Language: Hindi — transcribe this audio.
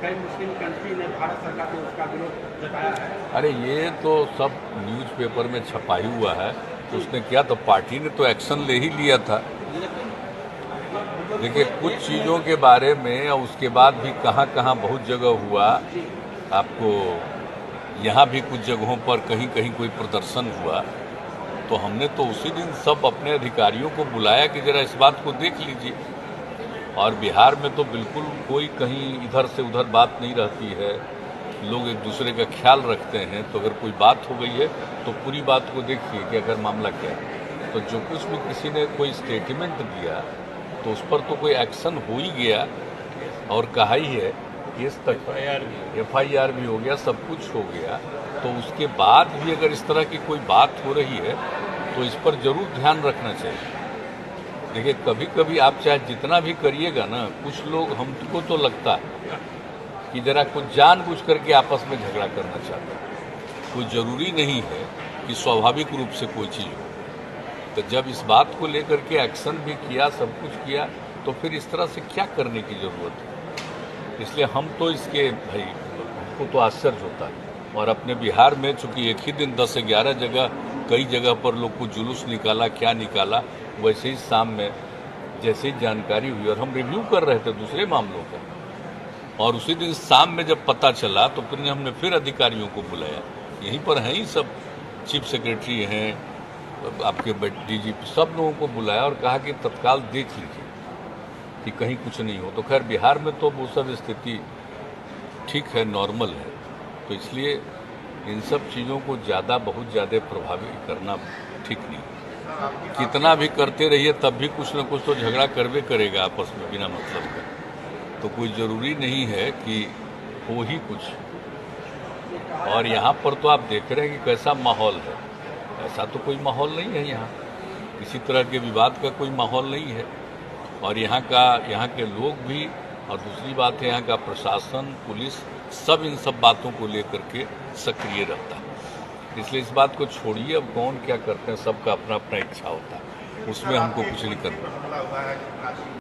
कई मुस्लिम कंट्री ने भारत सरकार ने उसका विरोध जताया है। अरे ये तो सब न्यूज़पेपर में छपा ही हुआ है। तो उसने किया तो पार्टी ने तो एक्शन ले ही लिया था। देखिए कुछ चीज़ों के बारे में और उसके बाद भी कहाँ कहाँ बहुत जगह हुआ। आपको यहाँ भी कुछ जगहों पर कहीं कहीं कोई प्रदर्शन हुआ तो हमने तो उसी दिन सब अपने अधिकारियों को बुलाया कि ज़रा इस बात को देख लीजिए। और बिहार में तो बिल्कुल कोई कहीं इधर से उधर बात नहीं रहती है, लोग एक दूसरे का ख्याल रखते हैं। तो अगर कोई बात हो गई है तो पूरी बात को देखिए कि अगर मामला क्या है। तो जो कुछ भी किसी ने कोई स्टेटमेंट दिया तो उस पर तो कोई एक्शन हो ही गया और कहा ही है, केस तक FIR भी हो गया, सब कुछ हो गया। तो उसके बाद भी अगर इस तरह की कोई बात हो रही है तो इस पर जरूर ध्यान रखना चाहिए। देखिए कभी कभी आप चाहे जितना भी करिएगा ना, कुछ लोग, हमको तो लगता है कि जरा कुछ जानबूझ करके आपस में झगड़ा करना चाहते हैं। कोई ज़रूरी नहीं है कि स्वाभाविक रूप से कोई चीज़ हो। तो जब इस बात को लेकर के एक्शन भी किया, सब कुछ किया, तो फिर इस तरह से क्या करने की ज़रूरत है। इसलिए हम तो इसके भाई, हमको तो आश्चर्य होता है। और अपने बिहार में चूँकि एक ही दिन 10-11 जगह, कई जगह पर लोग को जुलूस निकाला, क्या निकाला, वैसे ही शाम में जैसे ही जानकारी हुई और हम रिव्यू कर रहे थे दूसरे मामलों का, और उसी दिन शाम में जब पता चला तो फिर हमने फिर अधिकारियों को बुलाया। यहीं पर हैं ही सब, चीफ सेक्रेटरी हैं, आपके DGP, सब लोगों को बुलाया और कहा कि तत्काल देख लीजिए कि कहीं कुछ नहीं हो। तो खैर बिहार में तो वो सब स्थिति ठीक है, नॉर्मल है। तो इसलिए इन सब चीज़ों को बहुत ज़्यादा प्रभावित करना ठीक नहीं। कितना भी करते रहिए तब भी कुछ ना कुछ तो झगड़ा करवे करेगा आपस में बिना मतलब का। तो कोई ज़रूरी नहीं है कि हो ही कुछ। और यहाँ पर तो आप देख रहे हैं कि कैसा माहौल है। ऐसा तो कोई माहौल नहीं है यहाँ, किसी तरह के विवाद का कोई माहौल नहीं है। और यहाँ के लोग भी, और दूसरी बात है यहाँ का प्रशासन, पुलिस, सब इन सब बातों को लेकर के सक्रिय रहता है। इसलिए इस बात को छोड़िए, अब कौन क्या करते हैं, सबका अपना अपना इच्छा होता है, उसमें हमको कुछ नहीं करना।